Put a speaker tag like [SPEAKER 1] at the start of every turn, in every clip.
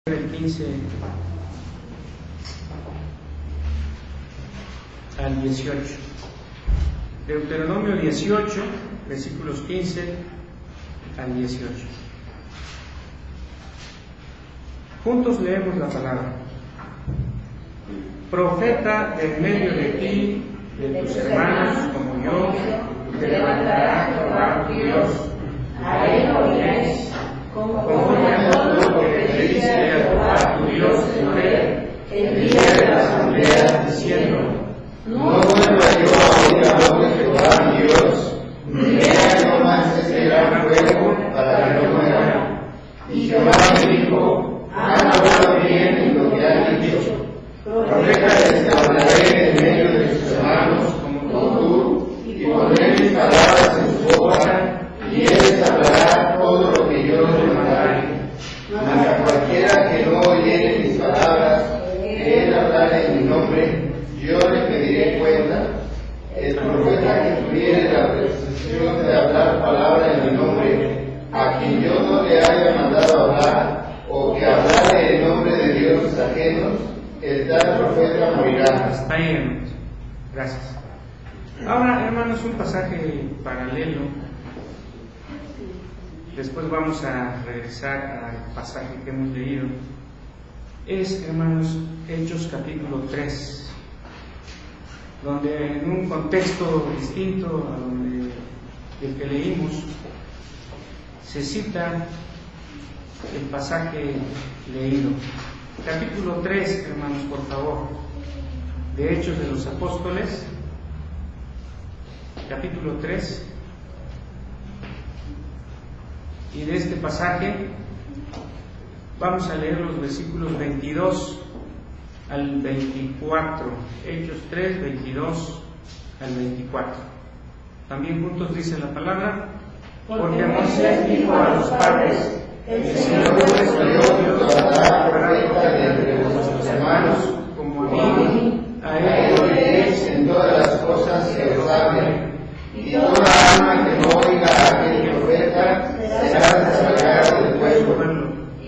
[SPEAKER 1] del 15 al 18. Deuteronomio 18, versículos 15 al 18. Juntos leemos la palabra. Profeta en medio de ti, de tus hermanos como yo, te levantará Jehová tu Dios. A él oiréis, conforme a todo lo que le dice a Jehová tu Dios en Horeb, el día de la asamblea, diciendo: no vuelva yo a oír la voz de Jehová mi Dios, ni vea yo más ese gran fuego para que no muera. Y Jehová me dijo: haz ahora bien en lo que has dicho. Profeta les hablaré en medio de sus hermanos como tú, y pondré mis palabras en su boca, y él les hablará todo lo que yo les mandaré. Mas a cualquiera que no oyere mis palabras, que él hablare en mi nombre, yo le pediré cuenta. El profeta que tuviere la presunción de hablar palabra en mi nombre, a quien yo no le haya mandado hablar, o que hablare en nombre de dioses ajenos, el tal profeta morirá. Hasta ahí, hermanos. Gracias. Ahora, hermanos, un pasaje paralelo. Después vamos a regresar al pasaje que hemos leído. Es, hermanos, Hechos capítulo 3, donde en un contexto distinto a donde el que leímos, se cita el pasaje leído. Capítulo 3, hermanos, por favor, de Hechos de los Apóstoles, capítulo 3, y de este pasaje vamos a leer los versículos 22 al 24, Hechos 3, 22 al 24. También juntos dice la palabra: porque Moisés dijo a los padres: el Señor vuestro Dios hará profeta de entre vuestros hermanos como a mí, a él oiréis en todas las cosas que os hable, y toda alma que no oiga a aquel profeta será desarraigada del pueblo.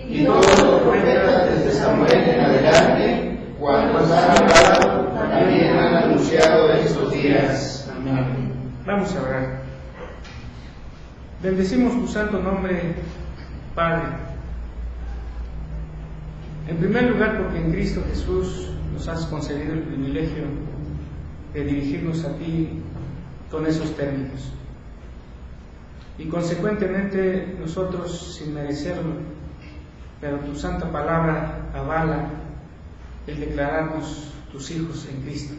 [SPEAKER 1] Y todos los profetas desde Samuel en adelante, cuantos han hablado, también han anunciado estos días. Amén. Vamos a orar. Bendecimos tu santo nombre, Padre. En primer lugar, porque en Cristo Jesús nos has concedido el privilegio de dirigirnos a ti con esos términos. Y consecuentemente nosotros, sin merecerlo, pero tu santa palabra avala el declararnos tus hijos en Cristo.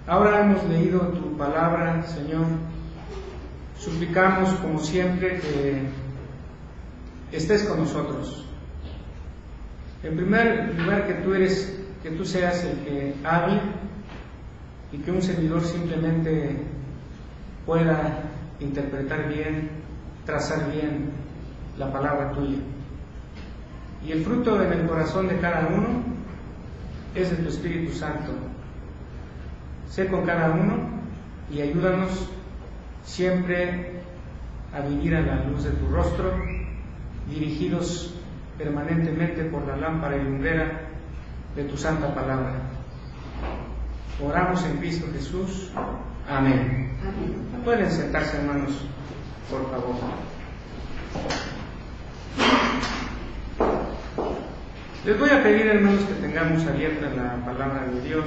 [SPEAKER 1] Ahora hemos leído tu palabra, Señor. Suplicamos, como siempre, que estés con nosotros. En primer lugar, que tú seas el que hable, y que un servidor simplemente pueda interpretar bien, trazar bien la palabra tuya. Y el fruto en el corazón de cada uno es de tu Espíritu Santo. Sé con cada uno y ayúdanos siempre a vivir a la luz de tu rostro, dirigidos permanentemente por la lámpara y lumbrera de tu santa palabra. Oramos en Cristo Jesús. Amén. Amén. Pueden sentarse, hermanos, por favor. Les voy a pedir, hermanos, que tengamos abierta la palabra de Dios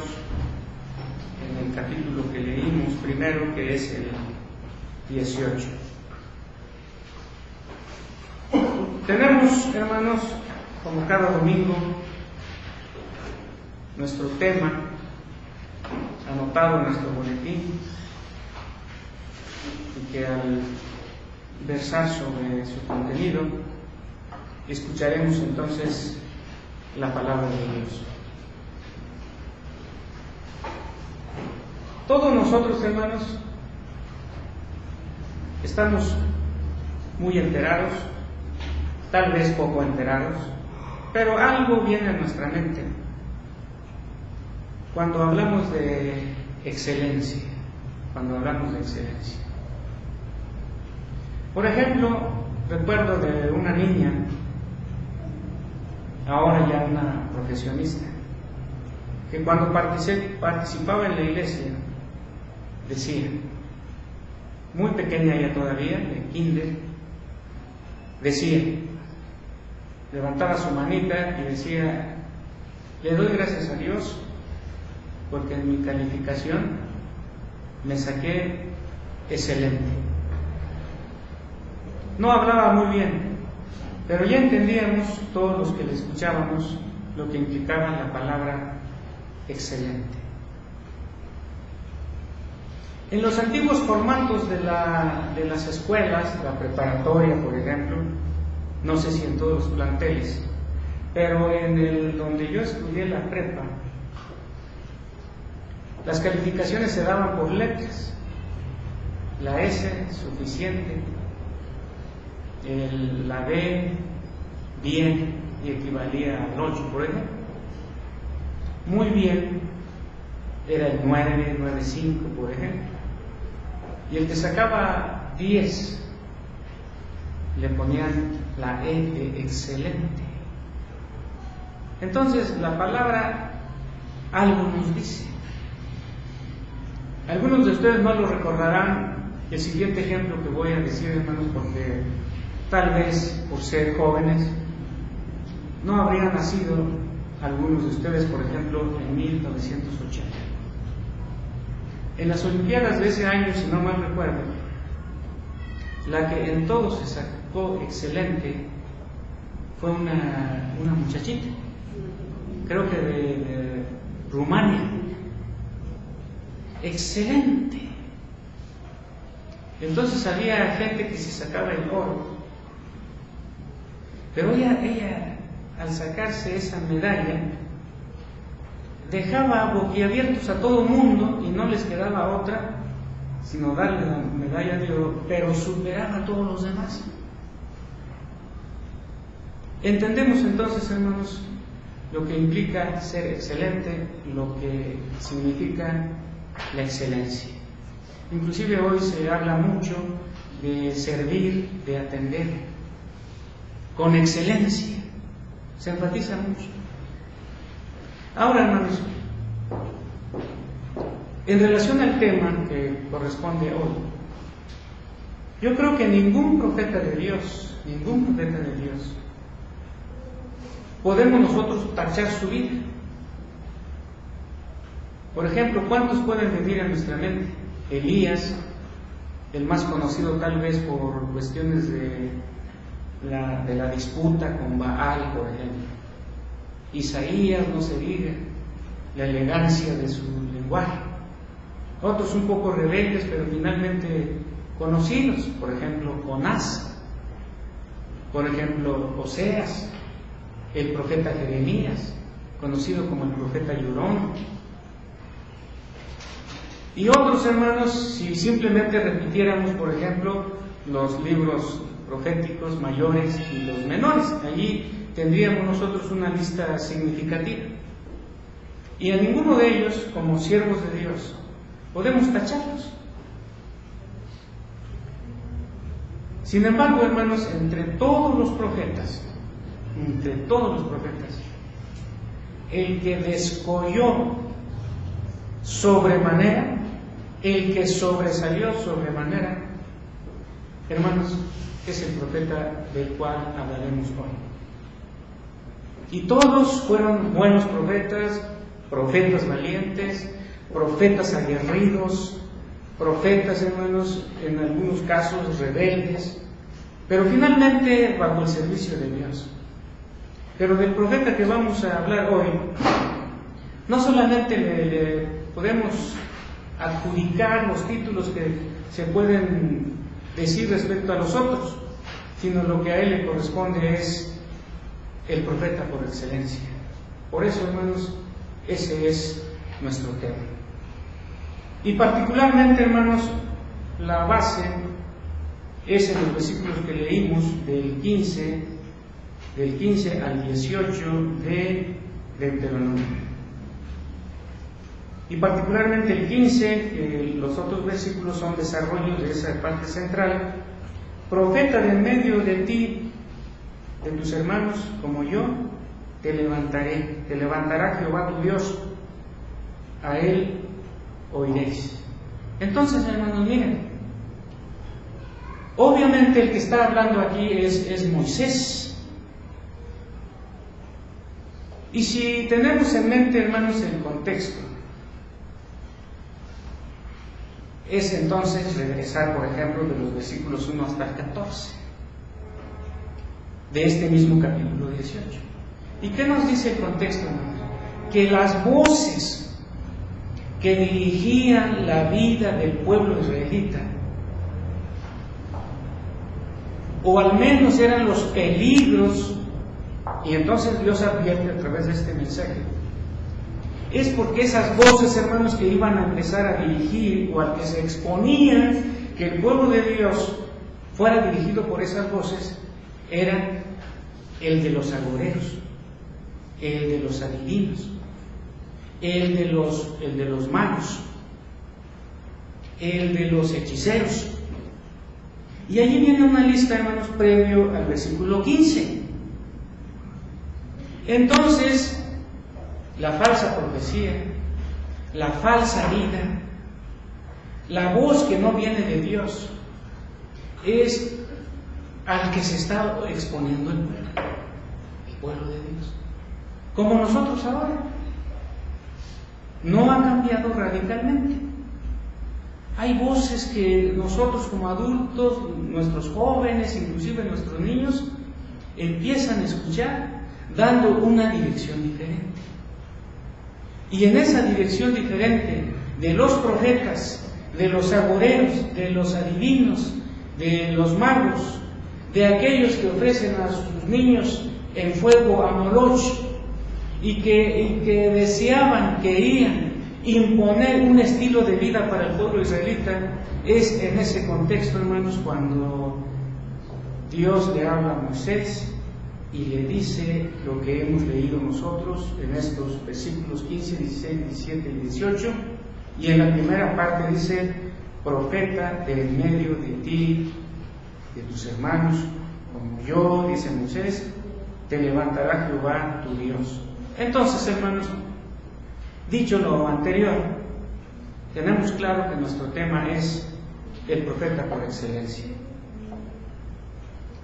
[SPEAKER 1] en el capítulo que leímos primero, que es el 18. Tenemos, hermanos, como cada domingo, nuestro tema anotado en nuestro boletín, y que al versar sobre su contenido escucharemos entonces la palabra de Dios. Todos nosotros, hermanos, estamos muy enterados, tal vez poco enterados, pero algo viene a nuestra mente cuando hablamos de excelencia. Por ejemplo, recuerdo de una niña ahora ya una profesionista, que cuando participaba en la iglesia decía, muy pequeña ella todavía, de kinder, decía, levantaba su manita y decía, le doy gracias a Dios porque en mi calificación me saqué excelente. No hablaba muy bien, pero ya entendíamos todos los que le escuchábamos lo que implicaba la palabra excelente. En los antiguos formatos de las escuelas, la preparatoria, por ejemplo, no sé si en todos los planteles, pero en donde yo estudié la prepa, las calificaciones se daban por letras. La S, suficiente, la B, bien, y equivalía al 8, por ejemplo. Muy bien, era el 9, 9.5, por ejemplo. Y el que sacaba 10, le ponían la E de excelente. Entonces, la palabra algo nos dice. Algunos de ustedes no lo recordarán el siguiente ejemplo que voy a decir, hermanos, porque tal vez por ser jóvenes no habrían nacido algunos de ustedes, por ejemplo, en 1980. En las Olimpiadas de ese año, si no mal recuerdo, la que en todo se sacó excelente fue una muchachita, creo que de Rumania. Excelente. Entonces había gente que se sacaba el oro, pero ella al sacarse esa medalla dejaba boquiabiertos a todo mundo y no les quedaba otra sino darle la medalla de oro, pero superaba a todos los demás. Entendemos entonces, hermanos, lo que implica ser excelente, lo que significa la excelencia. Inclusive hoy se habla mucho de servir, de atender con excelencia, se enfatiza mucho. Ahora, hermanos, en relación al tema que corresponde hoy, yo creo que ningún profeta de Dios, podemos nosotros tachar su vida. Por ejemplo, ¿cuántos pueden venir a nuestra mente? Elías, el más conocido tal vez por cuestiones de la disputa con Baal, por ejemplo. Isaías, no se diga, la elegancia de su lenguaje. Otros un poco rebeldes, pero finalmente conocidos, por ejemplo, Jonás, por ejemplo, Oseas, el profeta Jeremías, conocido como el profeta llorón. Y otros, hermanos, si simplemente repitiéramos, por ejemplo, los libros proféticos mayores y los menores, allí tendríamos nosotros una lista significativa. Y a ninguno de ellos, como siervos de Dios, podemos tacharlos. Sin embargo, hermanos, entre todos los profetas, el que descolló sobremanera, el que sobresalió sobremanera, hermanos, es el profeta del cual hablaremos hoy. Y todos fueron buenos profetas, profetas valientes, profetas aguerridos, profetas, hermanos, en algunos casos rebeldes, pero finalmente bajo el servicio de Dios. Pero del profeta que vamos a hablar hoy, no solamente le podemos adjudicar los títulos que se pueden decir respecto a los otros, sino lo que a él le corresponde es el profeta por excelencia. Por eso, hermanos, ese es nuestro tema. Y particularmente, hermanos, la base es en los versículos que leímos del 15 al 18 de Deuteronomio. Y particularmente el 15, los otros versículos son desarrollos de esa parte central. Profeta de en medio de ti, de tus hermanos como yo, te levantará Jehová tu Dios, a Él oiréis. Entonces, hermanos, miren, obviamente el que está hablando aquí es Moisés. Y si tenemos en mente, hermanos, el contexto, es entonces regresar, por ejemplo, de los versículos 1 hasta el 14, de este mismo capítulo 18. ¿Y qué nos dice el contexto, hermanos? Que las voces que dirigían la vida del pueblo israelita, o al menos eran los peligros, y entonces Dios advierte a través de este mensaje, es porque esas voces, hermanos, que iban a empezar a dirigir, o al que se exponían que el pueblo de Dios fuera dirigido por esas voces, eran el de los agoreros, el de los adivinos, el de los magos, el de los hechiceros. Y allí viene una lista, hermanos, previo al versículo 15. Entonces, la falsa profecía, la falsa vida, la voz que no viene de Dios, es al que se está exponiendo el pueblo de Dios. Como nosotros ahora. No ha cambiado radicalmente. Hay voces que nosotros como adultos, nuestros jóvenes, inclusive nuestros niños, empiezan a escuchar dando una dirección diferente. Y en esa dirección diferente de los profetas, de los agoreros, de los adivinos, de los magos, de aquellos que ofrecen a sus niños en fuego a Moloch y que deseaban, querían imponer un estilo de vida para el pueblo israelita, es en ese contexto, hermanos, cuando Dios le habla a Moisés y le dice lo que hemos leído nosotros en estos versículos 15, 16, 17 y 18, y en la primera parte dice: profeta de en medio de ti, de tus hermanos, como yo, dice Moisés, te levantará Jehová tu Dios. Entonces, hermanos, dicho lo anterior, tenemos claro que nuestro tema es el profeta por excelencia.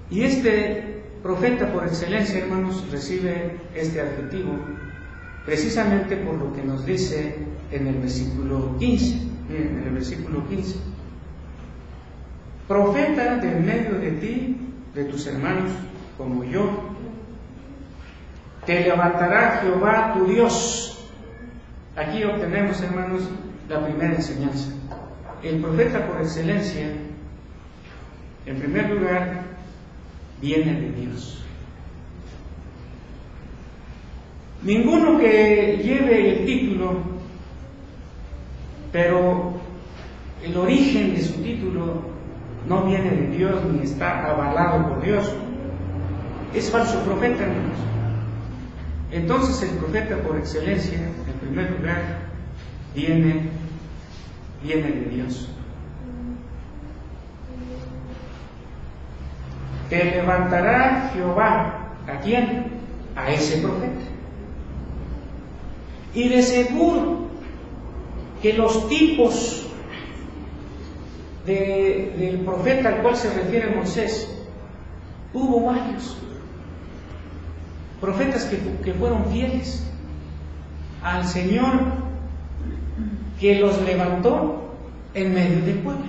[SPEAKER 1] Y este profeta por excelencia, hermanos, recibe este adjetivo precisamente por lo que nos dice en el versículo 15. Miren, en el versículo 15: profeta de en medio de ti, de tus hermanos, como yo, te levantará Jehová tu Dios. Aquí obtenemos, hermanos, la primera enseñanza. El profeta por excelencia, en primer lugar, viene de Dios. Ninguno que lleve el título, pero el origen de su título no viene de Dios ni está avalado por Dios, es falso profeta, hermanos. Entonces el profeta por excelencia, en primer lugar, viene de Dios. Te levantará Jehová. ¿A quién? A ese profeta. Y de seguro que los tipos del profeta al cual se refiere Moisés, hubo varios profetas que fueron fieles al Señor, que los levantó en medio del pueblo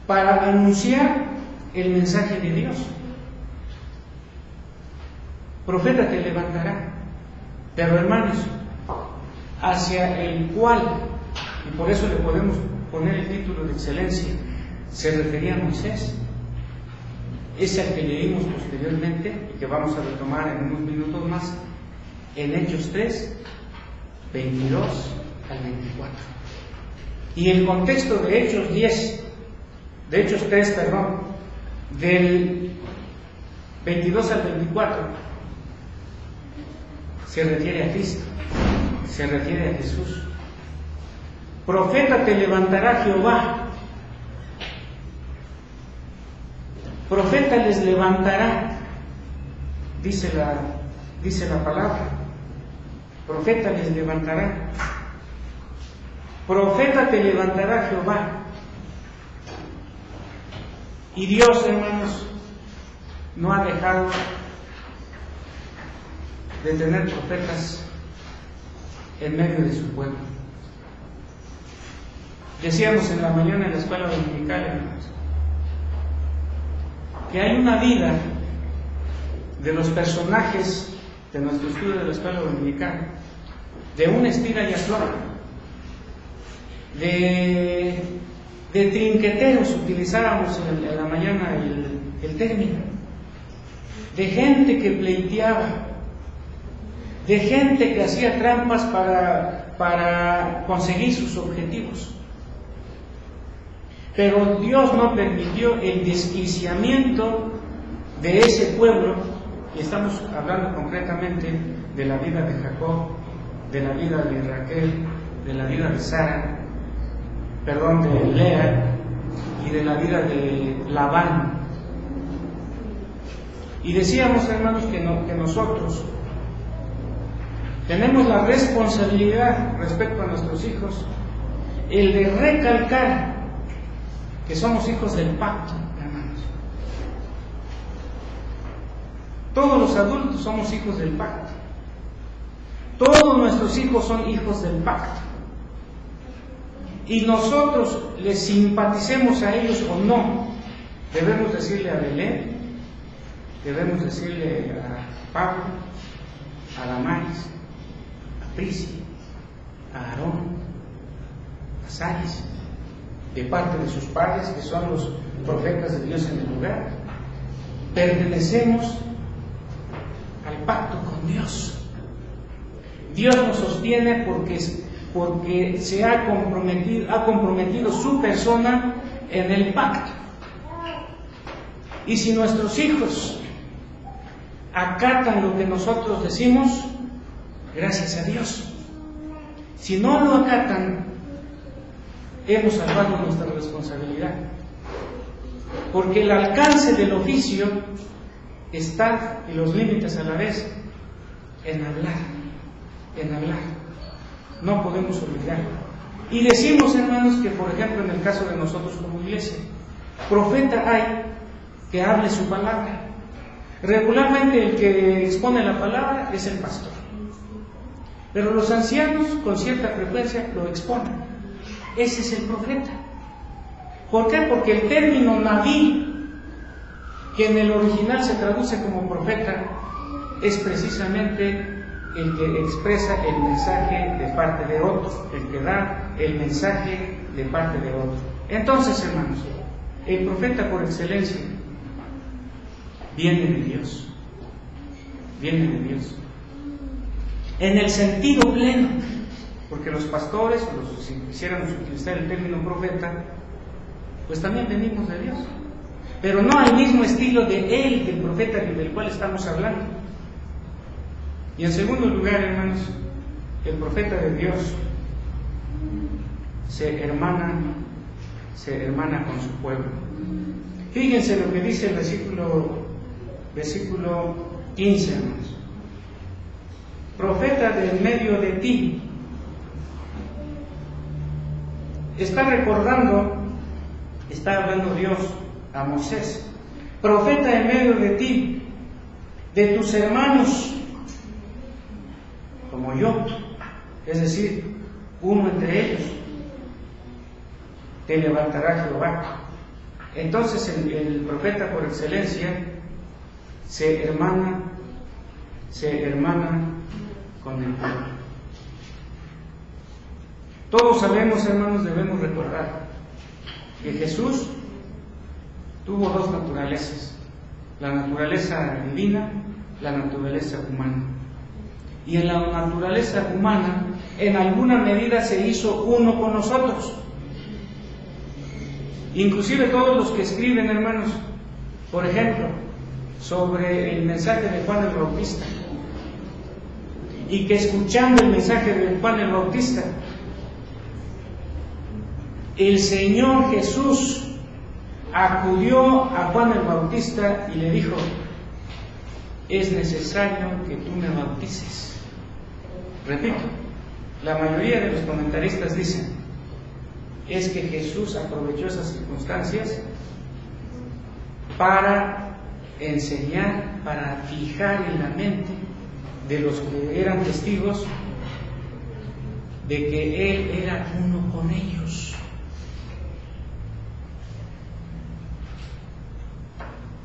[SPEAKER 1] para anunciar el mensaje de Dios. Profeta te levantará, pero hermanos, hacia el cual, y por eso le podemos poner el título de excelencia, se refería a Moisés, es el que leímos posteriormente y que vamos a retomar en unos minutos más, en Hechos 3, 22 al 24. Y el contexto de Hechos 3, del 22 al 24, se refiere a Cristo, se refiere a Jesús. Profeta te levantará Jehová. Profeta les levantará, dice dice la palabra. Profeta les levantará. Profeta te levantará Jehová. Y Dios, hermanos, no ha dejado de tener profetas en medio de su pueblo. Decíamos en la mañana en la escuela dominical, hermanos, que hay una vida de los personajes de nuestro estudio de la escuela dominical, de un estira y afloja, de trinqueteros, utilizábamos en la mañana el término, de gente que pleiteaba, de gente que hacía trampas para conseguir sus objetivos. Pero Dios no permitió el desquiciamiento de ese pueblo, y estamos hablando concretamente de la vida de Jacob, de la vida de Raquel, de la vida de Sara, de Lea, y de la vida de Labán. Y decíamos, hermanos, que nosotros tenemos la responsabilidad respecto a nuestros hijos, el de recalcar que somos hijos del pacto, hermanos. Todos los adultos somos hijos del pacto. Todos nuestros hijos son hijos del pacto. Y nosotros les simpaticemos a ellos o no, debemos decirle a Belén, debemos decirle a Pablo, a Damaris, a Prisi, a Aarón, a Saris, de parte de sus padres, que son los profetas de Dios en el lugar. Pertenecemos al pacto con Dios. Dios nos sostiene porque se ha comprometido su persona en el pacto. Y si nuestros hijos acatan lo que nosotros decimos, gracias a Dios. Si no lo acatan, hemos salvado nuestra responsabilidad, porque el alcance del oficio está, y los límites a la vez, en hablar. No podemos olvidar. Y decimos, hermanos, que por ejemplo en el caso de nosotros como iglesia, profeta hay que hable su palabra. Regularmente el que expone la palabra es el pastor, pero los ancianos con cierta frecuencia lo exponen. Ese es el profeta. ¿Por qué? Porque el término naví, que en el original se traduce como profeta, es precisamente el que expresa el mensaje de parte de otro, el que da el mensaje de parte de otro. Entonces, hermanos, el profeta por excelencia viene de Dios. Viene de Dios. En el sentido pleno. Porque los pastores, si quisiéramos utilizar el término profeta, pues también venimos de Dios. Pero no al mismo estilo de él, del profeta del cual estamos hablando. Y en segundo lugar, hermanos, el profeta de Dios se hermana con su pueblo. Fíjense lo que dice el versículo 15, hermanos. Profeta de en medio de ti. Está hablando Dios a Moisés. Profeta en medio de ti, de tus hermanos, como yo, es decir, uno entre ellos, te levantará Jehová. Entonces el profeta por excelencia se hermana con el pueblo. Todos sabemos, hermanos, debemos recordar que Jesús tuvo dos naturalezas, la naturaleza divina, la naturaleza humana. Y en la naturaleza humana, en alguna medida se hizo uno con nosotros. Inclusive todos los que escriben, hermanos, por ejemplo, sobre el mensaje de Juan el Bautista, y que escuchando el mensaje de Juan el Bautista, el Señor Jesús acudió a Juan el Bautista y le dijo: es necesario que tú me bautices. Repito, la mayoría de los comentaristas dicen, es que Jesús aprovechó esas circunstancias para enseñar, para fijar en la mente de los que eran testigos de que Él era uno con ellos.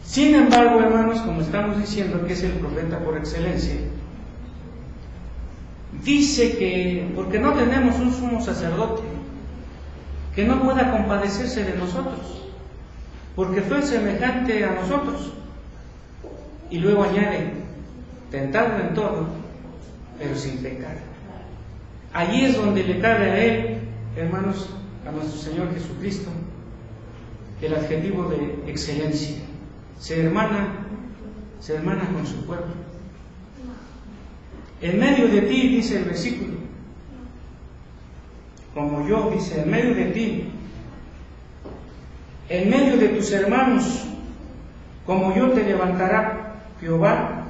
[SPEAKER 1] Sin embargo, hermanos, como estamos diciendo que es el profeta por excelencia, dice que, porque no tenemos un sumo sacerdote que no pueda compadecerse de nosotros, porque fue semejante a nosotros. Y luego añade, tentado en todo, pero sin pecar. Allí es donde le cabe a Él, hermanos, a nuestro Señor Jesucristo, el adjetivo de excelencia. Se hermana con su pueblo. En medio de ti, dice el versículo, como yo, dice, en medio de ti, en medio de tus hermanos, como yo te levantará Jehová,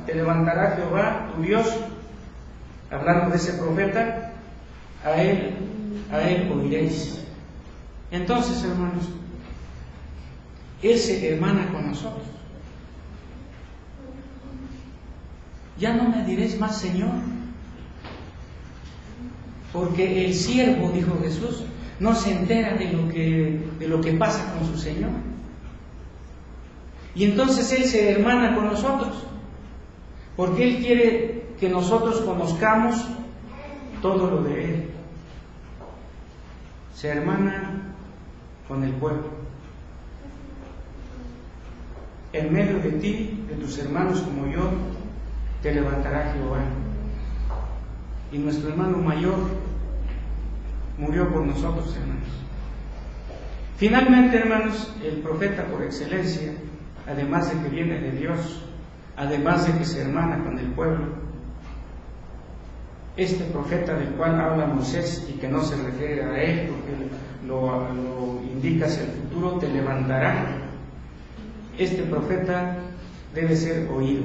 [SPEAKER 1] tu Dios, hablando de ese profeta, a él oiréis. Entonces, hermanos, Él se hermana con nosotros. Ya no me diréis más Señor, porque el siervo, dijo Jesús, no se entera de lo que pasa con su Señor. Y entonces Él se hermana con nosotros, porque Él quiere que nosotros conozcamos todo lo de Él. Se hermana con el pueblo. En medio de ti, de tus hermanos como yo, te levantará Jehová. Y nuestro hermano mayor murió por nosotros, hermanos. Finalmente, hermanos, el profeta por excelencia, además de que viene de Dios, además de que se hermana con el pueblo, este profeta del cual habla Moisés y que no se refiere a él porque lo indica hacia el futuro, te levantará. Este profeta debe ser oído.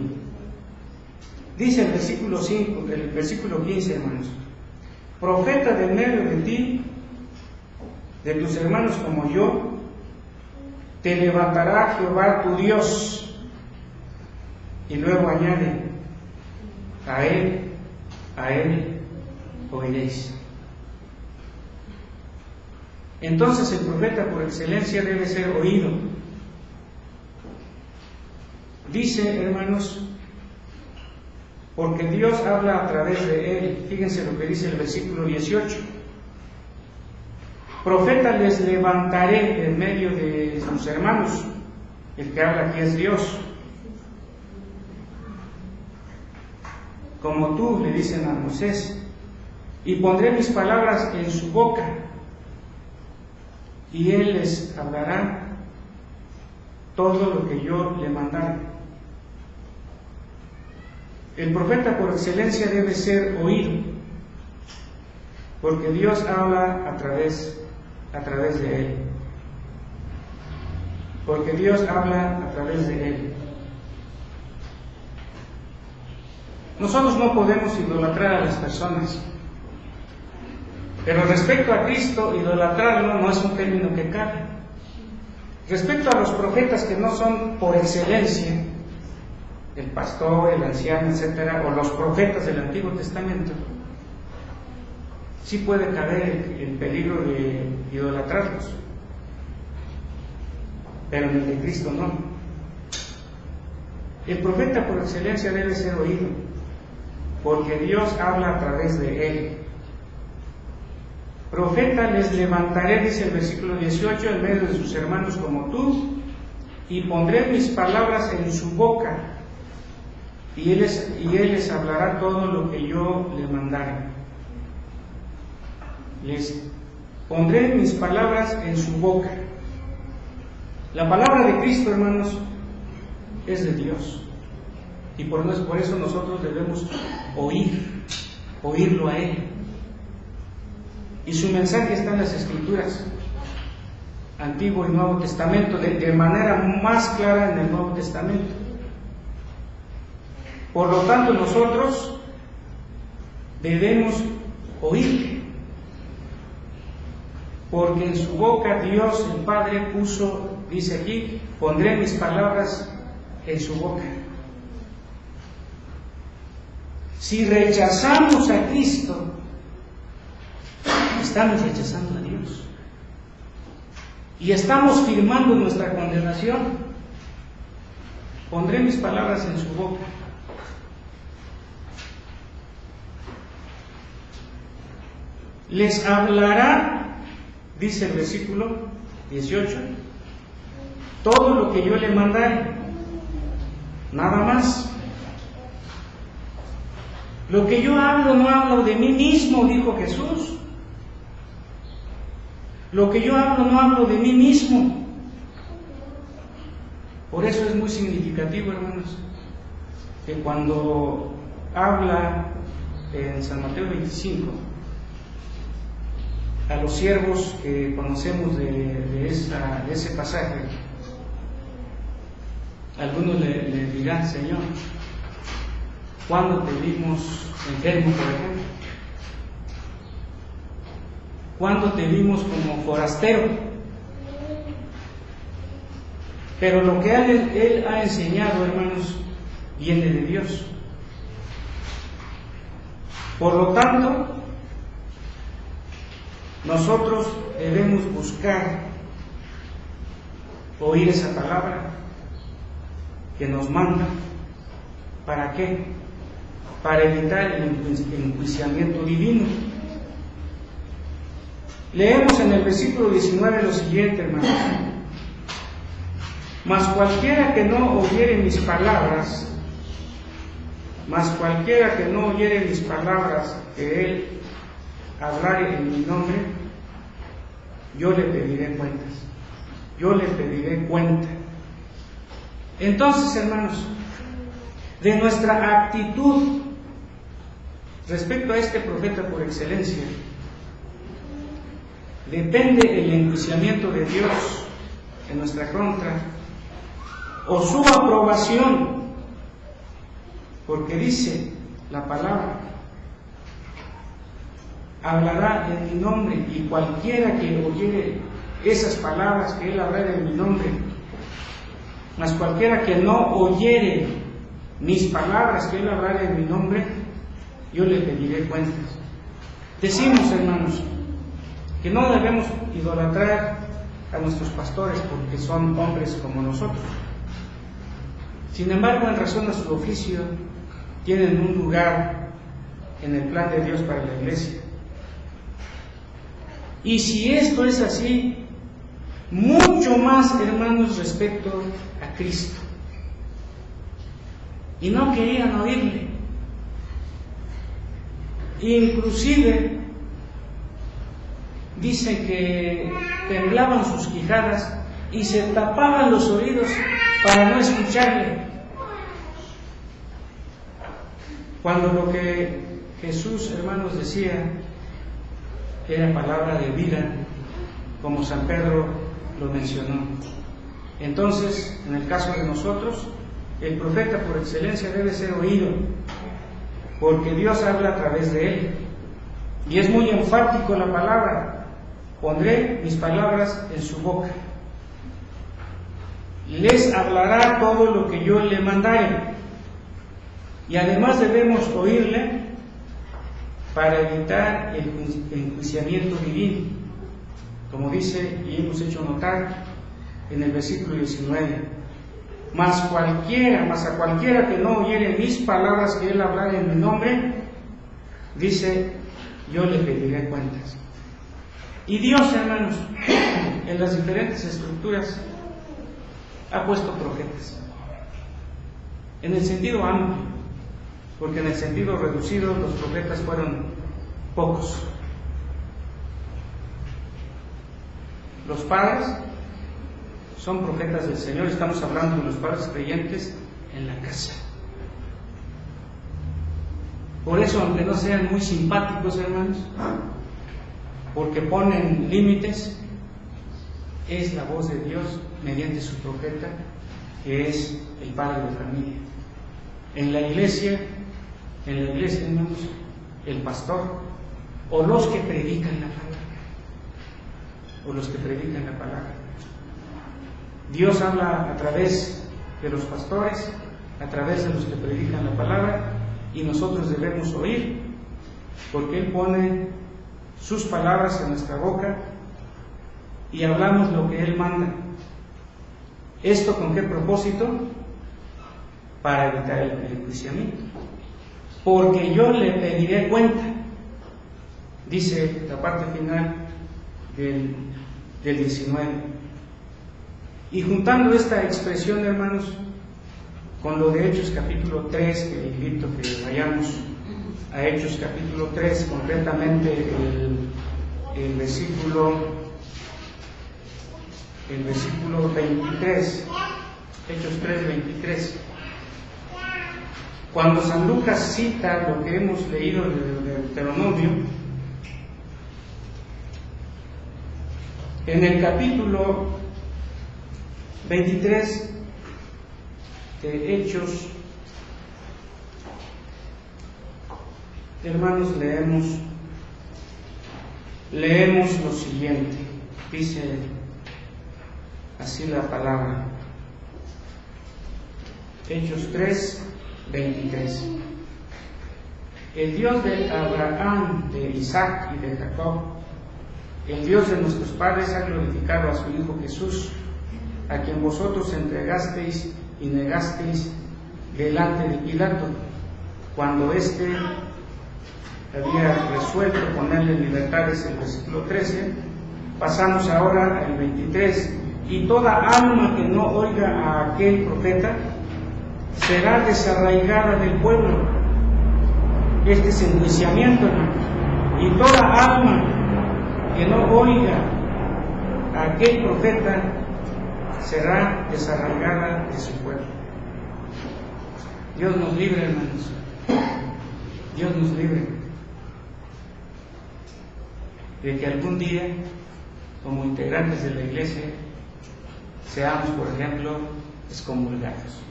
[SPEAKER 1] Dice el versículo 5, el versículo 15, hermanos, profeta de medio de ti, de tus hermanos como yo, te levantará Jehová tu Dios. Y luego añade, a él oiréis. Entonces el profeta por excelencia debe ser oído. Dice, hermanos, porque Dios habla a través de él. Fíjense lo que dice el versículo 18. Profeta les levantaré en medio de sus hermanos. El que habla aquí es Dios. Como tú, le dicen a Moisés, y pondré mis palabras en su boca, y él les hablará todo lo que yo le mandare. El profeta por excelencia debe ser oído, porque Dios habla a través de él. Porque Dios habla a través de él. Nosotros no podemos idolatrar a las personas, pero respecto a Cristo, idolatrarlo no es un término que cabe. Respecto a los profetas que no son por excelencia, el pastor, el anciano, etcétera, o los profetas del Antiguo Testamento, sí puede caber el peligro de idolatrarlos, pero en el de Cristo no. El profeta por excelencia debe ser oído, porque Dios habla a través de él. Profeta les levantaré, dice el versículo 18, en medio de sus hermanos como tú, y pondré mis palabras en su boca, y él les hablará todo lo que yo le mandare. Les pondré mis palabras en su boca. La palabra de Cristo, hermanos, es de Dios. Y por eso nosotros debemos oírlo a Él. Y su mensaje está en las Escrituras, Antiguo y Nuevo Testamento, de manera más clara en el Nuevo Testamento. Por lo tanto, nosotros debemos oírle, porque en su boca Dios el Padre puso, dice aquí, pondré mis palabras en su boca. Si rechazamos a Cristo, estamos rechazando a Dios y estamos firmando nuestra condenación. Pondré mis palabras en su boca. Les hablará, dice el versículo 18, todo lo que yo le mandare, nada más. Lo que yo hablo no hablo de mí mismo, dijo Jesús. Lo que yo hablo no hablo de mí mismo. Por eso es muy significativo, hermanos, que cuando habla en San Mateo 25, a los siervos que conocemos de ese pasaje, algunos le dirán: Señor, ¿cuándo te vimos enfermo, por ejemplo? ¿Cuándo te vimos como forastero? Pero lo que Él ha enseñado, hermanos, viene de Dios. Por lo tanto, nosotros debemos buscar oír esa palabra que nos manda. ¿Para qué? Para evitar el enjuiciamiento divino. Leemos en el versículo 19 lo siguiente, hermanos: mas cualquiera que no oyere mis palabras, que Él hablare en mi nombre, yo le pediré cuenta. Entonces, hermanos, de nuestra actitud respecto a este profeta por excelencia, depende el enjuiciamiento de Dios en nuestra contra o su aprobación, porque dice la palabra: hablará en mi nombre, y cualquiera que oyere esas palabras que Él hablará en mi nombre, mas cualquiera que no oyere mis palabras que Él hablará en mi nombre, yo le pediré cuentas. Decimos, hermanos, que no debemos idolatrar a nuestros pastores porque son hombres como nosotros. Sin embargo, en razón a su oficio, tienen un lugar en el plan de Dios para la iglesia. Y si esto es así, mucho más, hermanos, respecto a Cristo. Y no querían oírle. Inclusive dice que temblaban sus quijadas y se tapaban los oídos para no escucharle, cuando lo que Jesús, hermanos, decía era palabra de vida, como San Pedro lo mencionó. Entonces, en el caso de nosotros, el profeta por excelencia debe ser oído, porque Dios habla a través de él, y es muy enfático la palabra: pondré mis palabras en su boca. Les hablará todo lo que yo le mandare. Y además debemos oírle para evitar el enjuiciamiento divino, como dice y hemos hecho notar en el versículo 19: mas a cualquiera que no oyere mis palabras que Él hablara en mi nombre, dice, yo le pediré cuentas. Y Dios, hermanos, en las diferentes estructuras ha puesto profetas, en el sentido amplio, porque en el sentido reducido los profetas fueron pocos. Los padres son profetas del Señor. Estamos hablando de los padres creyentes en la casa. Por eso, aunque no sean muy simpáticos, hermanos, porque ponen límites, es la voz de Dios mediante su profeta, que es el padre de familia.
[SPEAKER 2] En la iglesia, hermanos, el pastor o los que predican la palabra. Dios habla a través de los pastores, a través de los que predican la palabra, y nosotros debemos oír, porque Él pone sus palabras en nuestra boca y hablamos lo que Él manda. ¿Esto con qué propósito? Para evitar el enjuiciamiento. Porque yo le pediré cuenta, dice la parte final del 19. Y juntando esta expresión, hermanos, con lo de Hechos capítulo 3, que invito que vayamos a Hechos capítulo 3, concretamente el versículo 23, Hechos 3, 23. Cuando San Lucas cita lo que hemos leído del Deuteronomio, en el capítulo 23 de Hechos, hermanos, leemos lo siguiente. Dice así la palabra. Hechos 3, 23. El Dios de Abraham, de Isaac y de Jacob, el Dios de nuestros padres, ha glorificado a su Hijo Jesús, a quien vosotros entregasteis y negasteis delante de Pilato, cuando éste había resuelto ponerle en libertad. Es el versículo 13. Pasamos ahora al 23. Y toda alma que no oiga a aquel profeta será desarraigada del pueblo. Este es enjuiciamiento, hermanos. Y toda alma que no oiga a aquel profeta será desarraigada de su pueblo. Dios nos libre, hermanos. Dios nos libre de que algún día, como integrantes de la iglesia, seamos, por ejemplo, excomulgados.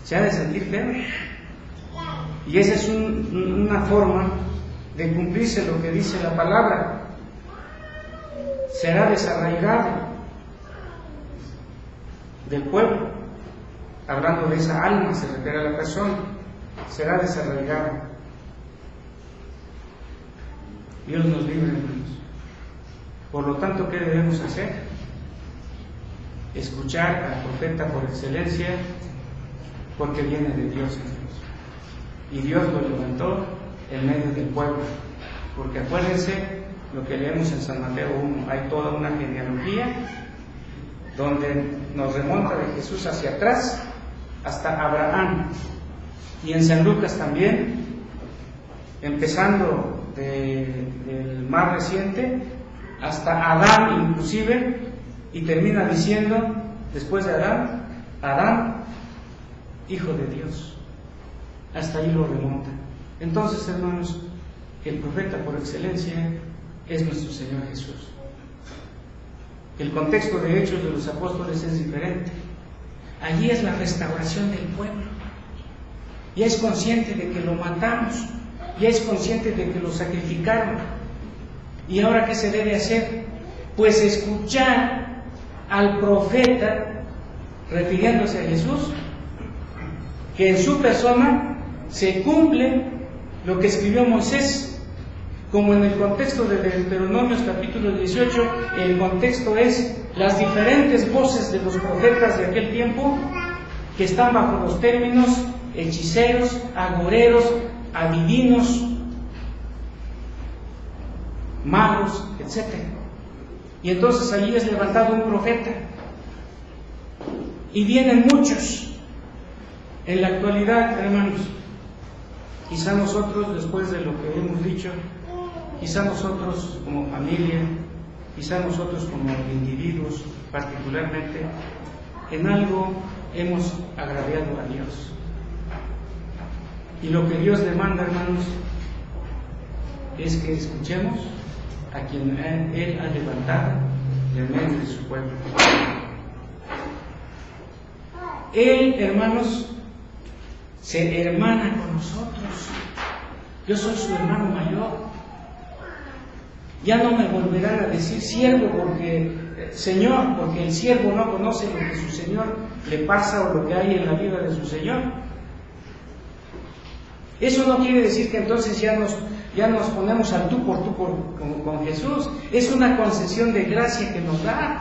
[SPEAKER 2] Se ha de sentir feo. Y esa es una forma de cumplirse lo que dice la palabra. Será desarraigado del pueblo. Hablando de esa alma, se refiere a la persona. Será desarraigado. Dios nos libre, hermanos. Por lo tanto, ¿qué debemos hacer? Escuchar al profeta por excelencia, porque viene de Dios, hermanos. Y Dios lo levantó en medio del pueblo. Porque acuérdense lo que leemos en San Mateo 1. Hay toda una genealogía donde nos remonta de Jesús hacia atrás hasta Abraham. Y en San Lucas también, empezando del más reciente hasta Adán inclusive, y termina diciendo, después de Adán, hijo de Dios. Hasta ahí lo remonta. Entonces, hermanos, el profeta por excelencia es nuestro Señor Jesús. El contexto de Hechos de los Apóstoles es diferente. Allí es la restauración del pueblo. Ya es consciente de que lo matamos, ya es consciente de que lo sacrificaron. ¿Y ahora qué se debe hacer? Pues escuchar al profeta, refiriéndose a Jesús, que en su persona se cumple lo que escribió Moisés, como en el contexto de Deuteronomios capítulo 18, el contexto es las diferentes voces de los profetas de aquel tiempo que están bajo los términos hechiceros, agoreros, adivinos, magos, etc. Y entonces allí es levantado un profeta y vienen muchos. En la actualidad, hermanos, quizá nosotros, después de lo que hemos dicho, quizá nosotros como familia, quizá nosotros como individuos particularmente, en algo hemos agraviado a Dios. Y lo que Dios demanda, hermanos, es que escuchemos a quien Él ha levantado de medio de su pueblo. Él, hermanos, se hermana con nosotros. Yo soy su hermano mayor. Ya no me volverán a decir siervo porque Señor, porque el siervo no conoce lo que su Señor le pasa o lo que hay en la vida de su Señor. Eso no quiere decir que entonces ya nos ponemos al tú por tú con Jesús. Es una concesión de gracia que nos da.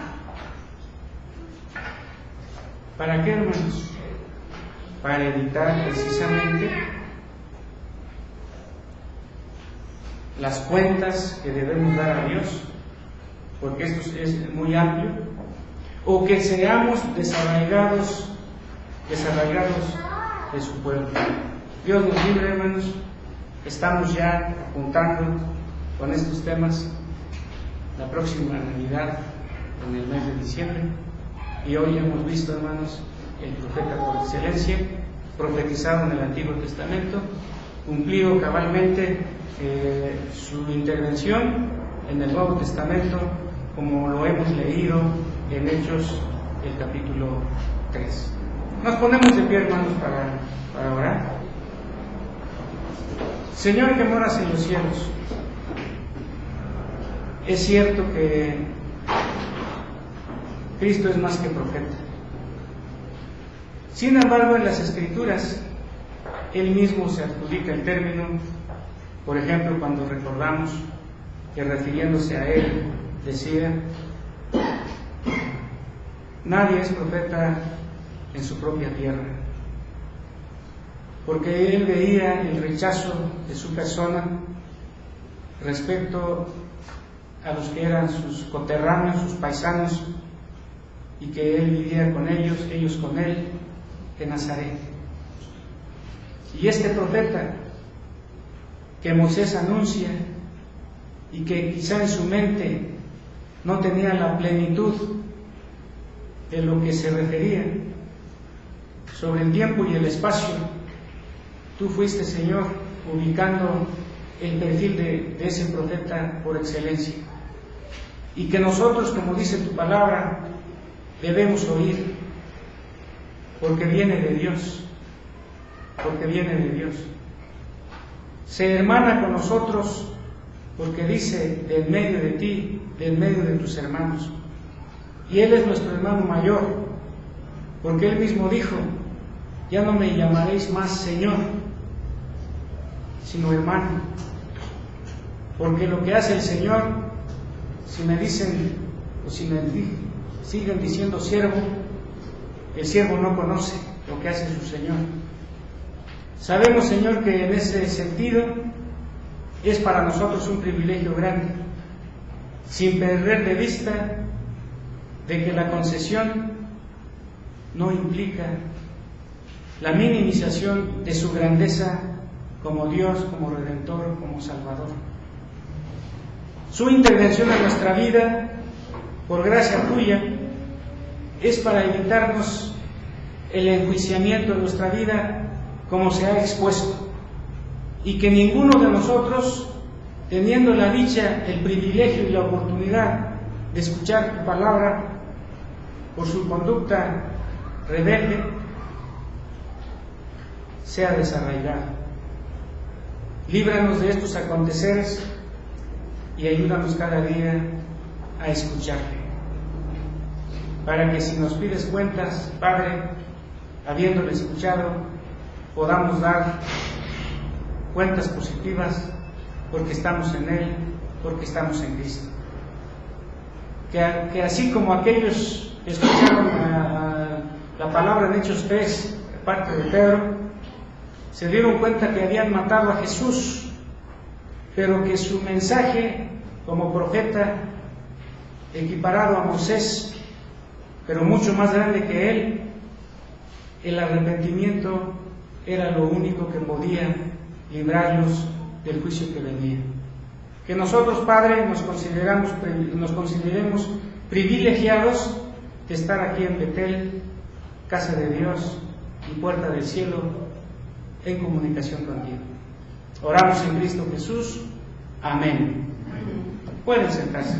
[SPEAKER 2] ¿Para qué, hermanos? Para evitar precisamente las cuentas que debemos dar a Dios, porque esto es muy amplio, o que seamos desarraigados de su pueblo. Dios nos libre, hermanos. Estamos ya apuntando con estos temas la próxima Navidad, en el mes de diciembre, y hoy hemos visto, hermanos, el profeta por excelencia, profetizado en el Antiguo Testamento, cumplido cabalmente su intervención en el Nuevo Testamento, como lo hemos leído en Hechos, el capítulo 3. Nos ponemos de pie, hermanos, para orar. Señor que moras en los cielos, es cierto que Cristo es más que profeta. Sin embargo, en las Escrituras, Él mismo se adjudica el término. Por ejemplo, cuando recordamos que refiriéndose a Él decía: nadie es profeta en su propia tierra, porque Él veía el rechazo de su persona respecto a los que eran sus coterráneos, sus paisanos, y que Él vivía con ellos con Él en Nazaret. Y este profeta que Moisés anuncia y que quizá en su mente no tenía la plenitud de lo que se refería sobre el tiempo y el espacio, tú fuiste, Señor, ubicando el perfil de ese profeta por excelencia, y que nosotros, como dice tu palabra, debemos oír, porque viene de Dios, se hermana con nosotros, porque dice: de en medio de ti, de en medio de tus hermanos. Y Él es nuestro hermano mayor, porque Él mismo dijo: ya no me llamaréis más Señor, sino hermano, porque lo que hace el Señor, si me dicen o si me siguen diciendo siervo, el siervo no conoce lo que hace su Señor. Sabemos, Señor, que en ese sentido es para nosotros un privilegio grande, sin perder de vista de que la concesión no implica la minimización de su grandeza como Dios, como Redentor, como Salvador. Su intervención en nuestra vida, por gracia tuya, es para evitarnos el enjuiciamiento de nuestra vida como se ha expuesto, y que ninguno de nosotros, teniendo la dicha, el privilegio y la oportunidad de escuchar tu palabra, por su conducta rebelde, sea desarraigado. Líbranos de estos aconteceres y ayúdanos cada día a escucharte, para que si nos pides cuentas, Padre, habiéndole escuchado, podamos dar cuentas positivas, porque estamos en Él, porque estamos en Cristo. Que así como aquellos que escucharon la palabra en Hechos 3, de parte de Pedro, se dieron cuenta que habían matado a Jesús, pero que su mensaje como profeta, equiparado a Moisés, pero mucho más grande que él, el arrepentimiento era lo único que podía librarlos del juicio que venía. Que nosotros, Padre, nos consideremos privilegiados de estar aquí en Betel, casa de Dios y puerta del cielo, en comunicación contigo. Oramos en Cristo Jesús. Amén. Pueden sentarse.